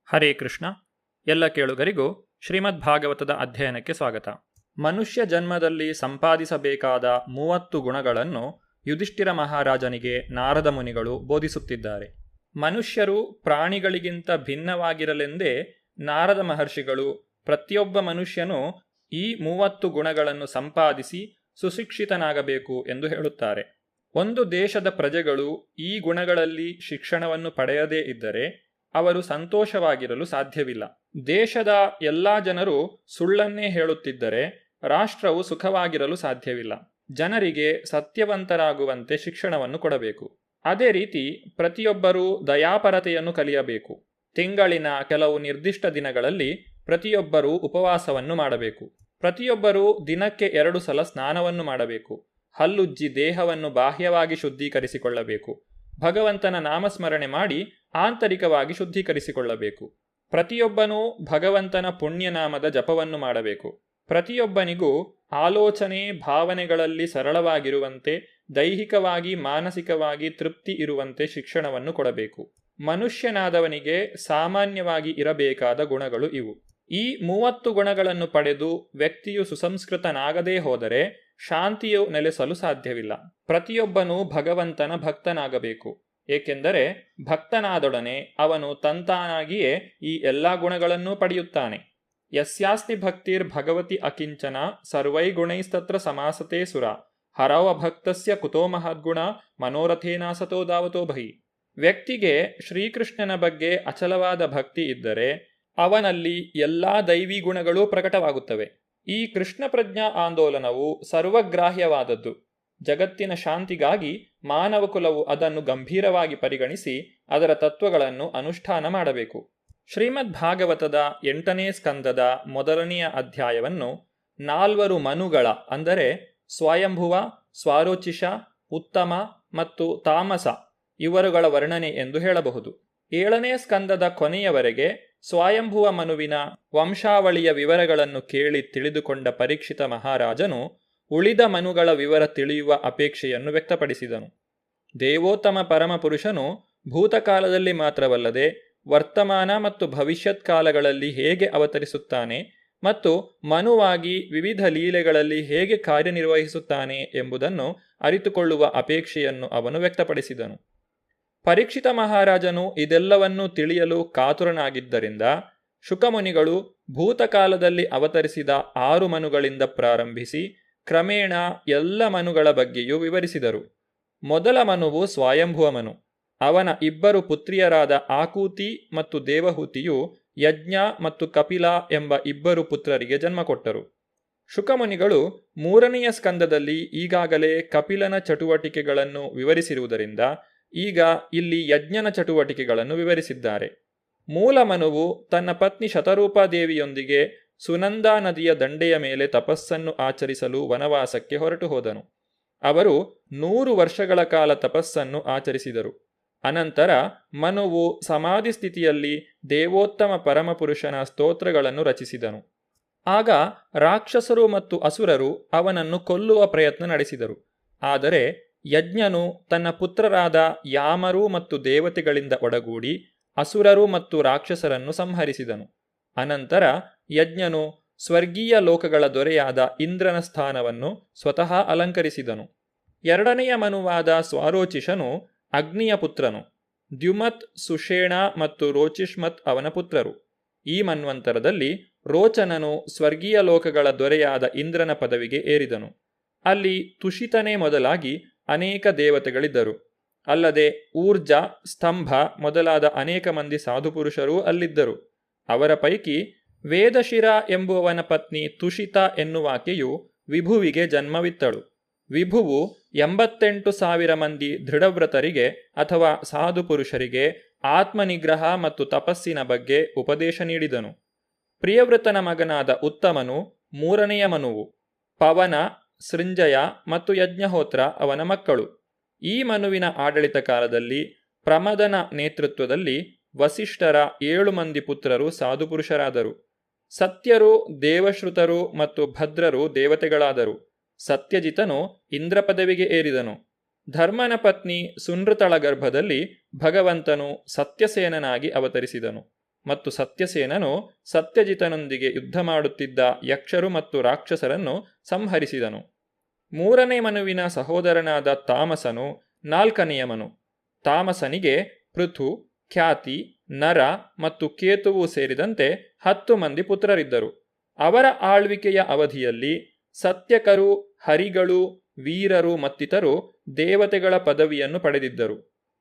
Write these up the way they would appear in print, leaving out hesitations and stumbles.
ಹರೇ ಕೃಷ್ಣ. ಎಲ್ಲ ಕೇಳುಗರಿಗೂ ಶ್ರೀಮದ್ ಭಾಗವತದ ಅಧ್ಯಯನಕ್ಕೆ ಸ್ವಾಗತ. ಮನುಷ್ಯ ಜನ್ಮದಲ್ಲಿ ಸಂಪಾದಿಸಬೇಕಾದ 30 ಗುಣಗಳನ್ನು ಯುಧಿಷ್ಠಿರ ಮಹಾರಾಜನಿಗೆ ನಾರದ ಮುನಿಗಳು ಬೋಧಿಸುತ್ತಿದ್ದಾರೆ. ಮನುಷ್ಯರು ಪ್ರಾಣಿಗಳಿಗಿಂತ ಭಿನ್ನವಾಗಿರಲೆಂದೇ ನಾರದ ಮಹರ್ಷಿಗಳು ಪ್ರತಿಯೊಬ್ಬ ಮನುಷ್ಯನು ಈ 30 ಗುಣಗಳನ್ನು ಸಂಪಾದಿಸಿ ಸುಶಿಕ್ಷಿತನಾಗಬೇಕು ಎಂದು ಹೇಳುತ್ತಾರೆ. ಒಂದು ದೇಶದ ಪ್ರಜೆಗಳು ಈ ಗುಣಗಳಲ್ಲಿ ಶಿಕ್ಷಣವನ್ನು ಪಡೆಯದೇ ಇದ್ದರೆ ಅವರು ಸಂತೋಷವಾಗಿರಲು ಸಾಧ್ಯವಿಲ್ಲ. ದೇಶದ ಎಲ್ಲ ಜನರು ಸುಳ್ಳನ್ನೇ ಹೇಳುತ್ತಿದ್ದರೆ ರಾಷ್ಟ್ರವು ಸುಖವಾಗಿರಲು ಸಾಧ್ಯವಿಲ್ಲ. ಜನರಿಗೆ ಸತ್ಯವಂತರಾಗುವಂತೆ ಶಿಕ್ಷಣವನ್ನು ಕೊಡಬೇಕು. ಅದೇ ರೀತಿ ಪ್ರತಿಯೊಬ್ಬರೂ ದಯಾಪರತೆಯನ್ನು ಕಲಿಯಬೇಕು. ತಿಂಗಳಿನ ಕೆಲವು ನಿರ್ದಿಷ್ಟ ದಿನಗಳಲ್ಲಿ ಪ್ರತಿಯೊಬ್ಬರೂ ಉಪವಾಸವನ್ನು ಮಾಡಬೇಕು. ಪ್ರತಿಯೊಬ್ಬರೂ ದಿನಕ್ಕೆ 2 ಸಲ ಸ್ನಾನವನ್ನು ಮಾಡಬೇಕು. ಹಲ್ಲುಜ್ಜಿ ದೇಹವನ್ನು ಬಾಹ್ಯವಾಗಿ ಶುದ್ಧೀಕರಿಸಿಕೊಳ್ಳಬೇಕು. ಭಗವಂತನ ನಾಮಸ್ಮರಣೆ ಮಾಡಿ ಆಂತರಿಕವಾಗಿ ಶುದ್ಧೀಕರಿಸಿಕೊಳ್ಳಬೇಕು. ಪ್ರತಿಯೊಬ್ಬನೂ ಭಗವಂತನ ಪುಣ್ಯನಾಮದ ಜಪವನ್ನು ಮಾಡಬೇಕು. ಪ್ರತಿಯೊಬ್ಬನಿಗೂ ಆಲೋಚನೆ ಭಾವನೆಗಳಲ್ಲಿ ಸರಳವಾಗಿರುವಂತೆ, ದೈಹಿಕವಾಗಿ ಮಾನಸಿಕವಾಗಿ ತೃಪ್ತಿ ಇರುವಂತೆ ಶಿಕ್ಷಣವನ್ನು ಕೊಡಬೇಕು. ಮನುಷ್ಯನಾದವನಿಗೆ ಸಾಮಾನ್ಯವಾಗಿ ಇರಬೇಕಾದ ಗುಣಗಳು ಇವು. ಈ 30 ಗುಣಗಳನ್ನು ಪಡೆದು ವ್ಯಕ್ತಿಯು ಸುಸಂಸ್ಕೃತನಾಗದೇ ಹೋದರೆ ಶಾಂತಿಯು ನೆಲೆಸಲು ಸಾಧ್ಯವಿಲ್ಲ. ಪ್ರತಿಯೊಬ್ಬನೂ ಭಗವಂತನ ಭಕ್ತನಾಗಬೇಕು. ಏಕೆಂದರೆ ಭಕ್ತನಾದೊಡನೆ ಅವನು ತಂತಾನಾಗಿಯೇ ಈ ಎಲ್ಲ ಗುಣಗಳನ್ನೂ ಪಡೆಯುತ್ತಾನೆ. ಯಸ್ಯಾಸ್ತಿ ಭಕ್ತಿರ್ ಭಗವತಿ ಅಕಿಂಚನ ಸರ್ವೈಗುಣೈಸ್ತತ್ರ ಸಮಾಸತೆ ಸುರ ಹರವ ಭಕ್ತಸ್ಯ ಕುತೋ ಮಹದ್ಗುಣ ಮನೋರಥೇನಾಸತೋ ಧಾವತೋ ಭಯಿ. ವ್ಯಕ್ತಿಗೆ ಶ್ರೀಕೃಷ್ಣನ ಬಗ್ಗೆ ಅಚಲವಾದ ಭಕ್ತಿ ಇದ್ದರೆ ಅವನಲ್ಲಿ ಎಲ್ಲಾ ದೈವಿ ಗುಣಗಳೂ ಪ್ರಕಟವಾಗುತ್ತವೆ. ಈ ಕೃಷ್ಣ ಪ್ರಜ್ಞಾ ಆಂದೋಲನವು ಸರ್ವಗ್ರಾಹ್ಯವಾದದ್ದು. ಜಗತ್ತಿನ ಶಾಂತಿಗಾಗಿ ಮಾನವ ಕುಲವು ಅದನ್ನು ಗಂಭೀರವಾಗಿ ಪರಿಗಣಿಸಿ ಅದರ ತತ್ವಗಳನ್ನು ಅನುಷ್ಠಾನ ಮಾಡಬೇಕು. ಶ್ರೀಮದ್ ಭಾಗವತದ 8ನೇ ಸ್ಕಂದದ 1ನೆಯ ಅಧ್ಯಾಯವನ್ನು 4 ಮನುಗಳ ಅಂದರೆ ಸ್ವಯಂಭುವ, ಸ್ವಾರೋಚಿಷ, ಉತ್ತಮ ಮತ್ತು ತಾಮಸ ಇವರುಗಳ ವರ್ಣನೆ ಎಂದು ಹೇಳಬಹುದು. 7ನೇ ಸ್ಕಂದದ ಕೊನೆಯವರೆಗೆ ಸ್ವಯಂಭುವ ಮನುವಿನ ವಂಶಾವಳಿಯ ವಿವರಗಳನ್ನು ಕೇಳಿ ತಿಳಿದುಕೊಂಡ ಪರೀಕ್ಷಿತ ಮಹಾರಾಜನು ಉಳಿದ ಮನುಗಳ ವಿವರ ತಿಳಿಯುವ ಅಪೇಕ್ಷೆಯನ್ನು ವ್ಯಕ್ತಪಡಿಸಿದನು. ದೇವೋತ್ತಮ ಪರಮಪುರುಷನು ಭೂತಕಾಲದಲ್ಲಿ ಮಾತ್ರವಲ್ಲದೆ ವರ್ತಮಾನ ಮತ್ತು ಭವಿಷ್ಯತ್ ಕಾಲಗಳಲ್ಲಿ ಹೇಗೆ ಅವತರಿಸುತ್ತಾನೆ ಮತ್ತು ಮನುವಾಗಿ ವಿವಿಧ ಲೀಲೆಗಳಲ್ಲಿ ಹೇಗೆ ಕಾರ್ಯನಿರ್ವಹಿಸುತ್ತಾನೆ ಎಂಬುದನ್ನು ಅರಿತುಕೊಳ್ಳುವ ಅಪೇಕ್ಷೆಯನ್ನು ಅವನು ವ್ಯಕ್ತಪಡಿಸಿದನು. ಪರೀಕ್ಷಿತ ಮಹಾರಾಜನು ಇದೆಲ್ಲವನ್ನೂ ತಿಳಿಯಲು ಕಾತುರನಾಗಿದ್ದರಿಂದ ಶುಕಮುನಿಗಳು ಭೂತಕಾಲದಲ್ಲಿ ಅವತರಿಸಿದ 6 ಮನುಗಳಿಂದ ಪ್ರಾರಂಭಿಸಿ ಕ್ರಮೇಣ ಎಲ್ಲ ಮನುಗಳ ಬಗ್ಗೆಯೂ ವಿವರಿಸಿದರು. ಮೊದಲ ಮನುವು ಸ್ವಯಂಭುವ ಮನು. ಅವನ 2 ಪುತ್ರಿಯರಾದ ಆಕೂತಿ ಮತ್ತು ದೇವಹೂತಿಯು ಯಜ್ಞ ಮತ್ತು ಕಪಿಲ ಎಂಬ 2 ಪುತ್ರರಿಗೆ ಜನ್ಮ ಕೊಟ್ಟರು. ಶುಕಮುನಿಗಳು 3ನೆಯ ಸ್ಕಂದದಲ್ಲಿ ಈಗಾಗಲೇ ಕಪಿಲನ ಚಟುವಟಿಕೆಗಳನ್ನು ವಿವರಿಸಿರುವುದರಿಂದ ಈಗ ಇಲ್ಲಿ ಯಜ್ಞನ ಚಟುವಟಿಕೆಗಳನ್ನು ವಿವರಿಸಿದ್ದಾರೆ. ಮೂಲ ಮನುವು ತನ್ನ ಪತ್ನಿ ಶತರೂಪಾದೇವಿಯೊಂದಿಗೆ ಸುನಂದಾ ನದಿಯ ದಂಡೆಯ ಮೇಲೆ ತಪಸ್ಸನ್ನು ಆಚರಿಸಲು ವನವಾಸಕ್ಕೆ ಹೊರಟು ಹೋದನು. ಅವರು 100 ವರ್ಷಗಳ ಕಾಲ ತಪಸ್ಸನ್ನು ಆಚರಿಸಿದರು. ಅನಂತರ ಮನುವು ಸಮಾಧಿ ಸ್ಥಿತಿಯಲ್ಲಿ ದೇವೋತ್ತಮ ಪರಮಪುರುಷನ ಸ್ತೋತ್ರಗಳನ್ನು ರಚಿಸಿದನು. ಆಗ ರಾಕ್ಷಸರು ಮತ್ತು ಅಸುರರು ಅವನನ್ನು ಕೊಲ್ಲುವ ಪ್ರಯತ್ನ ನಡೆಸಿದರು. ಆದರೆ ಯಜ್ಞನು ತನ್ನ ಪುತ್ರರಾದ ಯಾಮರು ಮತ್ತು ದೇವತೆಗಳಿಂದ ಒಡಗೂಡಿ ಅಸುರರು ಮತ್ತು ರಾಕ್ಷಸರನ್ನು ಸಂಹರಿಸಿದನು. ಅನಂತರ ಯಜ್ಞನು ಸ್ವರ್ಗೀಯ ಲೋಕಗಳ ದೊರೆಯಾದ ಇಂದ್ರನ ಸ್ಥಾನವನ್ನು ಸ್ವತಃ ಅಲಂಕರಿಸಿದನು. 2ನೆಯ ಮನುವಾದ ಸ್ವಾರೋಚಿಷನು ಅಗ್ನಿಯ ಪುತ್ರನು. ದ್ಯುಮತ್, ಸುಷೇಣ ಮತ್ತು ರೋಚಿಷ್ಮತ್ ಅವನ ಪುತ್ರರು. ಈ ಮನ್ವಂತರದಲ್ಲಿ ರೋಚನನು ಸ್ವರ್ಗೀಯ ಲೋಕಗಳ ದೊರೆಯಾದ ಇಂದ್ರನ ಪದವಿಗೆ ಏರಿದನು. ಅಲ್ಲಿ ತುಷಿತನೇ ಮೊದಲಾಗಿ ಅನೇಕ ದೇವತೆಗಳಿದ್ದರು. ಅಲ್ಲದೆ ಊರ್ಜ, ಸ್ತಂಭ ಮೊದಲಾದ ಅನೇಕ ಮಂದಿ ಸಾಧುಪುರುಷರೂ ಅಲ್ಲಿದ್ದರು. ಅವರ ಪೈಕಿ ವೇದಶಿರ ಎಂಬುವವನ ಪತ್ನಿ ತುಷಿತ ಎನ್ನುವಾಕೆಯು ವಿಭುವಿಗೆ ಜನ್ಮವಿತ್ತಳು. ವಿಭುವು 88,000 ಮಂದಿ ದೃಢವ್ರತರಿಗೆ ಅಥವಾ ಸಾಧುಪುರುಷರಿಗೆ ಆತ್ಮನಿಗ್ರಹ ಮತ್ತು ತಪಸ್ಸಿನ ಬಗ್ಗೆ ಉಪದೇಶ ನೀಡಿದನು. ಪ್ರಿಯವ್ರತನ ಮಗನಾದ ಉತ್ತಮನು 3ನೆಯ ಮನುವು. ಪವನ, ಸೃಂಜಯ ಮತ್ತು ಯಜ್ಞಹೋತ್ರ ಅವನ ಮಕ್ಕಳು. ಈ ಮನುವಿನ ಆಡಳಿತ ಕಾಲದಲ್ಲಿ ಪ್ರಮದನ ನೇತೃತ್ವದಲ್ಲಿ ವಸಿಷ್ಠರ 7 ಮಂದಿ ಪುತ್ರರು ಸಾಧುಪುರುಷರಾದರು. ಸತ್ಯರು, ದೇವಶ್ರುತರು ಮತ್ತು ಭದ್ರರು ದೇವತೆಗಳಾದರು. ಸತ್ಯಜಿತನು ಇಂದ್ರ ಪದವಿಗೆ ಏರಿದನು. ಧರ್ಮನ ಪತ್ನಿ ಸುನೃತಳ ಗರ್ಭದಲ್ಲಿ ಭಗವಂತನು ಸತ್ಯಸೇನನಾಗಿ ಅವತರಿಸಿದನು. ಮತ್ತು ಸತ್ಯಸೇನನು ಸತ್ಯಜಿತನೊಂದಿಗೆ ಯುದ್ಧ ಮಾಡುತ್ತಿದ್ದ ಯಕ್ಷರು ಮತ್ತು ರಾಕ್ಷಸರನ್ನು ಸಂಹರಿಸಿದನು. 3ನೇ ಮನುವಿನ ಸಹೋದರನಾದ ತಾಮಸನು 4ನೆಯ ಮನು. ತಾಮಸನಿಗೆ ಪೃಥು, ಖ್ಯಾತಿ, ನರ ಮತ್ತು ಕೇತುವು ಸೇರಿದಂತೆ 10 ಮಂದಿ ಪುತ್ರರಿದ್ದರು. ಅವರ ಆಳ್ವಿಕೆಯ ಅವಧಿಯಲ್ಲಿ ಸತ್ಯಕರು, ಹರಿಗಳು, ವೀರರು ಮತ್ತಿತರು ದೇವತೆಗಳ ಪದವಿಯನ್ನು ಪಡೆದಿದ್ದರು.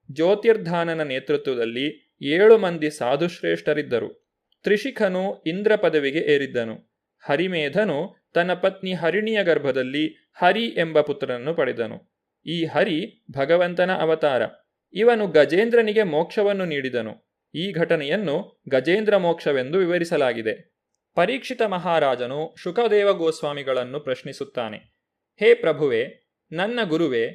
ಜ್ಯೋತಿರ್ಧಾನನ ನೇತೃತ್ವದಲ್ಲಿ 7 ಮಂದಿ ಸಾಧುಶ್ರೇಷ್ಠರಿದ್ದರು. ತ್ರಿಶಿಖನು ಇಂದ್ರ ಪದವಿಗೆ ಏರಿದ್ದನು. ಹರಿಮೇಧನು ತನ್ನ ಪತ್ನಿ ಹರಿಣಿಯ ಗರ್ಭದಲ್ಲಿ ಹರಿ ಎಂಬ ಪುತ್ರನನ್ನು ಪಡೆದನು. ಈ ಹರಿ ಭಗವಂತನ ಅವತಾರ. ಇವನು ಗಜೇಂದ್ರನಿಗೆ ಮೋಕ್ಷವನ್ನು ನೀಡಿದನು. ಈ ಘಟನೆಯನ್ನು ಗಜೇಂದ್ರ ಮೋಕ್ಷವೆಂದು ವಿವರಿಸಲಾಗಿದೆ. ಪರೀಕ್ಷಿತ ಮಹಾರಾಜನು ಶುಕದೇವ ಗೋಸ್ವಾಮಿಗಳನ್ನು ಪ್ರಶ್ನಿಸುತ್ತಾನೆ. ಹೇ ಪ್ರಭುವೆ, ನನ್ನ ಗುರುವೇ,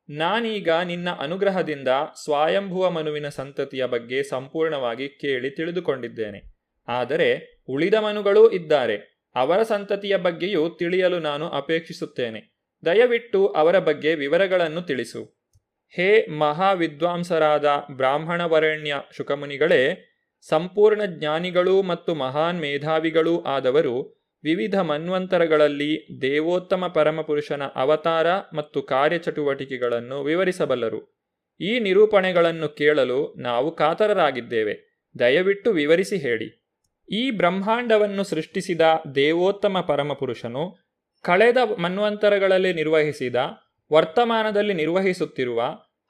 ನಾನೀಗ ನಿನ್ನ ಅನುಗ್ರಹದಿಂದ ಸ್ವಯಂಭುವ ಮನುವಿನ ಸಂತತಿಯ ಬಗ್ಗೆ ಸಂಪೂರ್ಣವಾಗಿ ಕೇಳಿ ತಿಳಿದುಕೊಂಡಿದ್ದೇನೆ. ಆದರೆ ಉಳಿದ ಮನುಗಳೂ ಇದ್ದಾರೆ. ಅವರ ಸಂತತಿಯ ಬಗ್ಗೆಯೂ ತಿಳಿಯಲು ನಾನು ಅಪೇಕ್ಷಿಸುತ್ತೇನೆ. ದಯವಿಟ್ಟು ಅವರ ಬಗ್ಗೆ ವಿವರಗಳನ್ನು ತಿಳಿಸು. ಹೇ ಮಹಾವಿದ್ವಾಂಸರಾದ ಬ್ರಾಹ್ಮಣವರೆಣ್ಯ ಶುಕಮುನಿಗಳೇ, ಸಂಪೂರ್ಣ ಜ್ಞಾನಿಗಳೂ ಮತ್ತು ಮಹಾನ್ ಮೇಧಾವಿಗಳೂ ಆದವರು ವಿವಿಧ ಮನ್ವಂತರಗಳಲ್ಲಿ ದೇವೋತ್ತಮ ಪರಮಪುರುಷನ ಅವತಾರ ಮತ್ತು ಕಾರ್ಯಚಟುವಟಿಕೆಗಳನ್ನು ವಿವರಿಸಬಲ್ಲರು. ಈ ನಿರೂಪಣೆಗಳನ್ನು ಕೇಳಲು ನಾವು ಕಾತರರಾಗಿದ್ದೇವೆ. ದಯವಿಟ್ಟು ವಿವರಿಸಿ ಹೇಳಿ. ಈ ಬ್ರಹ್ಮಾಂಡವನ್ನು ಸೃಷ್ಟಿಸಿದ ದೇವೋತ್ತಮ ಪರಮಪುರುಷನು ಕಳೆದ ಮನ್ವಂತರಗಳಲ್ಲಿ ನಿರ್ವಹಿಸಿದ, ವರ್ತಮಾನದಲ್ಲಿ ನಿರ್ವಹಿಸುತ್ತಿರುವ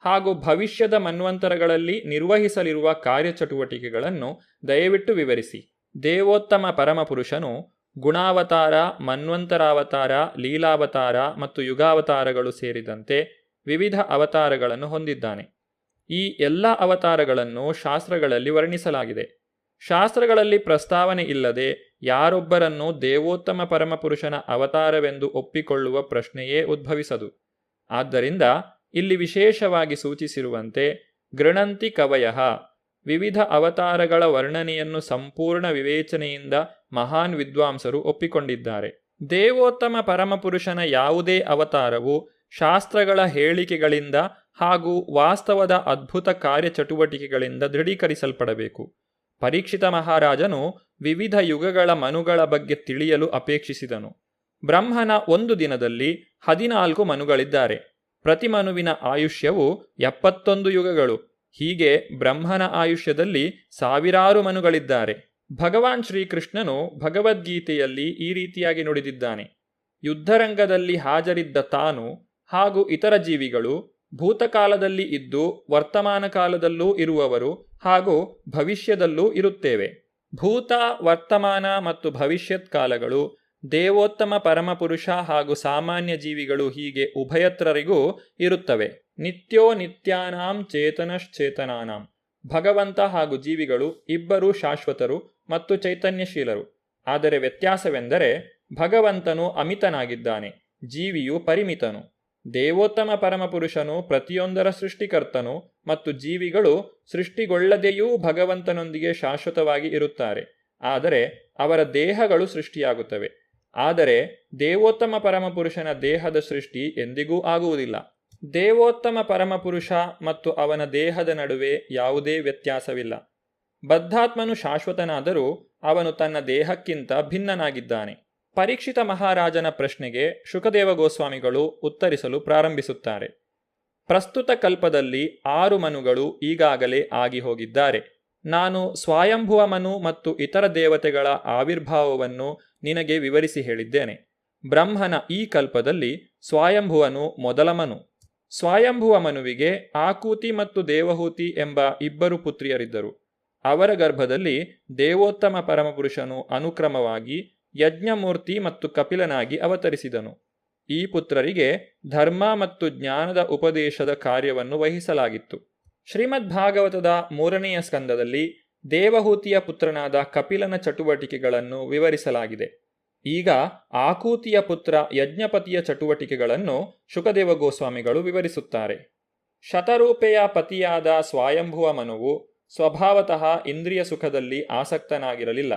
ಹಾಗೂ ಭವಿಷ್ಯದ ಮನ್ವಂತರಗಳಲ್ಲಿ ನಿರ್ವಹಿಸಲಿರುವ ಕಾರ್ಯಚಟುವಟಿಕೆಗಳನ್ನು ದಯವಿಟ್ಟು ವಿವರಿಸಿ. ದೇವೋತ್ತಮ ಪರಮಪುರುಷನು ಗುಣಾವತಾರ, ಮನ್ವಂತರಾವತಾರ, ಲೀಲಾವತಾರ ಮತ್ತು ಯುಗಾವತಾರಗಳು ಸೇರಿದಂತೆ ವಿವಿಧ ಅವತಾರಗಳನ್ನು ಹೊಂದಿದ್ದಾನೆ. ಈ ಎಲ್ಲ ಅವತಾರಗಳನ್ನು ಶಾಸ್ತ್ರಗಳಲ್ಲಿ ವರ್ಣಿಸಲಾಗಿದೆ. ಶಾಸ್ತ್ರಗಳಲ್ಲಿ ಪ್ರಸ್ತಾವನೆ ಇಲ್ಲದೆ ಯಾರೊಬ್ಬರನ್ನು ದೇವೋತ್ತಮ ಪರಮಪುರುಷನ ಅವತಾರವೆಂದು ಒಪ್ಪಿಕೊಳ್ಳುವ ಪ್ರಶ್ನೆಯೇ ಉದ್ಭವಿಸದು. ಆದ್ದರಿಂದ ಇಲ್ಲಿ ವಿಶೇಷವಾಗಿ ಸೂಚಿಸಿರುವಂತೆ ಗೃಣಂತಿ ಕವಯಃ, ವಿವಿಧ ಅವತಾರಗಳ ವರ್ಣನೆಯನ್ನು ಸಂಪೂರ್ಣ ವಿವೇಚನೆಯಿಂದ ಮಹಾನ್ ವಿದ್ವಾಂಸರು ಒಪ್ಪಿಕೊಂಡಿದ್ದಾರೆ. ದೇವೋತ್ತಮ ಪರಮಪುರುಷನ ಯಾವುದೇ ಅವತಾರವು ಶಾಸ್ತ್ರಗಳ ಹೇಳಿಕೆಗಳಿಂದ ಹಾಗೂ ವಾಸ್ತವದ ಅದ್ಭುತ ಕಾರ್ಯಚಟುವಟಿಕೆಗಳಿಂದ ದೃಢೀಕರಿಸಲ್ಪಡಬೇಕು. ಪರೀಕ್ಷಿತ ಮಹಾರಾಜನು ವಿವಿಧ ಯುಗಗಳ ಮನುಗಳ ಬಗ್ಗೆ ತಿಳಿಯಲು ಅಪೇಕ್ಷಿಸಿದನು. ಬ್ರಹ್ಮನ ಒಂದು ದಿನದಲ್ಲಿ 14 ಮನುಗಳಿದ್ದಾರೆ. ಪ್ರತಿ ಮನುವಿನ ಆಯುಷ್ಯವು 71 ಯುಗಗಳು. ಹೀಗೆ ಬ್ರಹ್ಮನ ಆಯುಷ್ಯದಲ್ಲಿ ಸಾವಿರಾರು ಮನುಗಳಿದ್ದಾರೆ. ಭಗವಾನ್ ಶ್ರೀಕೃಷ್ಣನು ಭಗವದ್ಗೀತೆಯಲ್ಲಿ ಈ ರೀತಿಯಾಗಿ ನುಡಿದಿದ್ದಾನೆ. ಯುದ್ಧರಂಗದಲ್ಲಿ ಹಾಜರಿದ್ದ ತಾನು ಹಾಗೂ ಇತರ ಜೀವಿಗಳು ಭೂತಕಾಲದಲ್ಲಿ ಇದ್ದು ವರ್ತಮಾನ ಕಾಲದಲ್ಲೂ ಇರುವವರು ಹಾಗೂ ಭವಿಷ್ಯದಲ್ಲೂ ಇರುತ್ತೇವೆ. ಭೂತ, ವರ್ತಮಾನ ಮತ್ತು ಭವಿಷ್ಯತ್ ಕಾಲಗಳು ದೇವೋತ್ತಮ ಪರಮಪುರುಷ ಹಾಗೂ ಸಾಮಾನ್ಯ ಜೀವಿಗಳು ಹೀಗೆ ಉಭಯತ್ರರಿಗೂ ಇರುತ್ತವೆ. ನಿತ್ಯೋ ನಿತ್ಯಾನಾಂ ಚೇತನಶ್ಚೇತನಾನಾಂ. ಭಗವಂತ ಹಾಗೂ ಜೀವಿಗಳು ಇಬ್ಬರೂ ಶಾಶ್ವತರು ಮತ್ತು ಚೈತನ್ಯಶೀಲರು. ಆದರೆ ವ್ಯತ್ಯಾಸವೆಂದರೆ ಭಗವಂತನು ಅಮಿತನಾಗಿದ್ದಾನೆ, ಜೀವಿಯು ಪರಿಮಿತನು. ದೇವೋತ್ತಮ ಪರಮಪುರುಷನು ಪ್ರತಿಯೊಂದರ ಸೃಷ್ಟಿಕರ್ತನು ಮತ್ತು ಜೀವಿಗಳು ಸೃಷ್ಟಿಗೊಳ್ಳದೆಯೂ ಭಗವಂತನೊಂದಿಗೆ ಶಾಶ್ವತವಾಗಿ ಇರುತ್ತಾರೆ. ಆದರೆ ಅವರ ದೇಹಗಳು ಸೃಷ್ಟಿಯಾಗುತ್ತವೆ. ಆದರೆ ದೇವೋತ್ತಮ ಪರಮಪುರುಷನ ದೇಹದ ಸೃಷ್ಟಿ ಎಂದಿಗೂ ಆಗುವುದಿಲ್ಲ. ದೇವೋತ್ತಮ ಪರಮಪುರುಷ ಮತ್ತು ಅವನ ದೇಹದ ನಡುವೆ ಯಾವುದೇ ವ್ಯತ್ಯಾಸವಿಲ್ಲ. ಬದ್ಧಾತ್ಮನು ಶಾಶ್ವತನಾದರೂ ಅವನು ತನ್ನ ದೇಹಕ್ಕಿಂತ ಭಿನ್ನನಾಗಿದ್ದಾನೆ. ಪರೀಕ್ಷಿತ ಮಹಾರಾಜನ ಪ್ರಶ್ನೆಗೆ ಶುಕದೇವ ಗೋಸ್ವಾಮಿಗಳು ಉತ್ತರಿಸಲು ಪ್ರಾರಂಭಿಸುತ್ತಾರೆ. ಪ್ರಸ್ತುತ ಕಲ್ಪದಲ್ಲಿ 6 ಮನುಗಳು ಈಗಾಗಲೇ ಆಗಿ ಹೋಗಿದ್ದಾರೆ. ನಾನು ಸ್ವಯಂಭುವ ಮನು ಮತ್ತು ಇತರ ದೇವತೆಗಳ ಆವಿರ್ಭಾವವನ್ನು ನಿನಗೆ ವಿವರಿಸಿ ಹೇಳಿದ್ದೇನೆ. ಬ್ರಹ್ಮನ ಈ ಕಲ್ಪದಲ್ಲಿ ಸ್ವಯಂಭುವನು ಮೊದಲ ಮನು. ಸ್ವಯಂಭುವ ಮನುವಿಗೆ ಆಕೂತಿ ಮತ್ತು ದೇವಹೂತಿ ಎಂಬ 2 ಪುತ್ರಿಯರಿದ್ದರು. ಅವರ ಗರ್ಭದಲ್ಲಿ ದೇವೋತ್ತಮ ಪರಮಪುರುಷನು ಅನುಕ್ರಮವಾಗಿ ಯಜ್ಞಮೂರ್ತಿ ಮತ್ತು ಕಪಿಲನಾಗಿ ಅವತರಿಸಿದನು. ಈ ಪುತ್ರರಿಗೆ ಧರ್ಮ ಮತ್ತು ಜ್ಞಾನದ ಉಪದೇಶದ ಕಾರ್ಯವನ್ನು ವಹಿಸಲಾಗಿತ್ತು. ಶ್ರೀಮದ್ ಭಾಗವತದ 3ನೆಯ ಸ್ಕಂದದಲ್ಲಿ ದೇವಹೂತಿಯ ಪುತ್ರನಾದ ಕಪಿಲನ ಚಟುವಟಿಕೆಗಳನ್ನು ವಿವರಿಸಲಾಗಿದೆ. ಈಗ ಆಕೂತಿಯ ಪುತ್ರ ಯಜ್ಞಪತಿಯ ಚಟುವಟಿಕೆಗಳನ್ನು ಶುಕದೇವ ಗೋಸ್ವಾಮಿಗಳು ವಿವರಿಸುತ್ತಾರೆ. ಶತರೂಪೆಯ ಪತಿಯಾದ ಸ್ವಯಂಭುವ ಮನುವು ಸ್ವಭಾವತಃ ಇಂದ್ರಿಯ ಸುಖದಲ್ಲಿ ಆಸಕ್ತನಾಗಿರಲಿಲ್ಲ.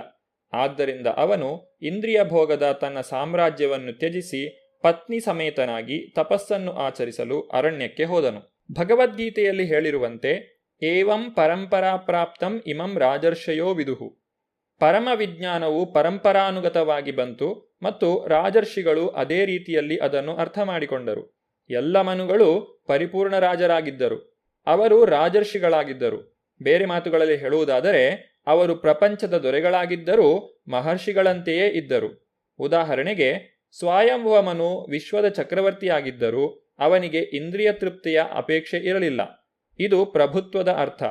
ಆದ್ದರಿಂದ ಅವನು ಇಂದ್ರಿಯ ಭೋಗದ ತನ್ನ ಸಾಮ್ರಾಜ್ಯವನ್ನು ತ್ಯಜಿಸಿ ಪತ್ನಿ ಸಮೇತನಾಗಿ ತಪಸ್ಸನ್ನು ಆಚರಿಸಲು ಅರಣ್ಯಕ್ಕೆ ಹೋದನು. ಭಗವದ್ಗೀತೆಯಲ್ಲಿ ಹೇಳಿರುವಂತೆ ಏವಂ ಪರಂಪರಾ ಪ್ರಾಪ್ತಂ ಇಮಂ ರಾಜರ್ಷಯೋ ವಿದುಹು. ಪರಮ ವಿಜ್ಞಾನವು ಪರಂಪರಾನುಗತವಾಗಿ ಬಂತು ಮತ್ತು ರಾಜರ್ಷಿಗಳು ಅದೇ ರೀತಿಯಲ್ಲಿ ಅದನ್ನು ಅರ್ಥ ಮಾಡಿಕೊಂಡರು. ಎಲ್ಲ ಮನುಗಳು ಪರಿಪೂರ್ಣ ರಾಜರಾಗಿದ್ದರು. ಅವರು ರಾಜರ್ಷಿಗಳಾಗಿದ್ದರು. ಬೇರೆ ಮಾತುಗಳಲ್ಲಿ ಹೇಳುವುದಾದರೆ ಅವರು ಪ್ರಪಂಚದ ದೊರೆಗಳಾಗಿದ್ದರೂ ಮಹರ್ಷಿಗಳಂತೆಯೇ ಇದ್ದರು. ಉದಾಹರಣೆಗೆ, ಸ್ವಯಂಭುವ ಮನು ವಿಶ್ವದ ಚಕ್ರವರ್ತಿಯಾಗಿದ್ದರೂ ಅವನಿಗೆ ಇಂದ್ರಿಯ ತೃಪ್ತಿಯ ಅಪೇಕ್ಷೆ ಇರಲಿಲ್ಲ. ಇದು ಪ್ರಭುತ್ವದ ಅರ್ಥ.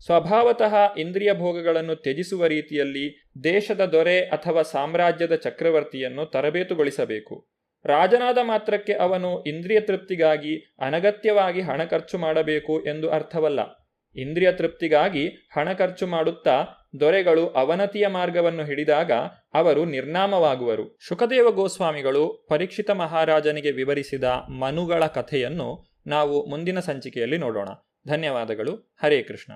ಸ್ವಭಾವತಃ ಇಂದ್ರಿಯ ಭೋಗಗಳನ್ನು ತ್ಯಜಿಸುವ ರೀತಿಯಲ್ಲಿ ದೇಶದ ದೊರೆ ಅಥವಾ ಸಾಮ್ರಾಜ್ಯದ ಚಕ್ರವರ್ತಿಯನ್ನು ತರಬೇತುಗೊಳಿಸಬೇಕು. ರಾಜನಾದ ಮಾತ್ರಕ್ಕೆ ಅವನು ಇಂದ್ರಿಯ ತೃಪ್ತಿಗಾಗಿ ಅನಗತ್ಯವಾಗಿ ಹಣ ಖರ್ಚು ಮಾಡಬೇಕು ಎಂದು ಅರ್ಥವಲ್ಲ. ಇಂದ್ರಿಯ ತೃಪ್ತಿಗಾಗಿ ಹಣ ಖರ್ಚು ಮಾಡುತ್ತಾ ದೊರೆಗಳು ಅವನತಿಯ ಮಾರ್ಗವನ್ನು ಹಿಡಿದಾಗ ಅವರು ನಿರ್ನಾಮವಾಗುವರು. ಶುಕದೇವ ಗೋಸ್ವಾಮಿಗಳು ಪರೀಕ್ಷಿತ ಮಹಾರಾಜನಿಗೆ ವಿವರಿಸಿದ ಮನುಗಳ ಕಥೆಯನ್ನು ನಾವು ಮುಂದಿನ ಸಂಚಿಕೆಯಲ್ಲಿ ನೋಡೋಣ. ಧನ್ಯವಾದಗಳು. ಹರೇ ಕೃಷ್ಣ.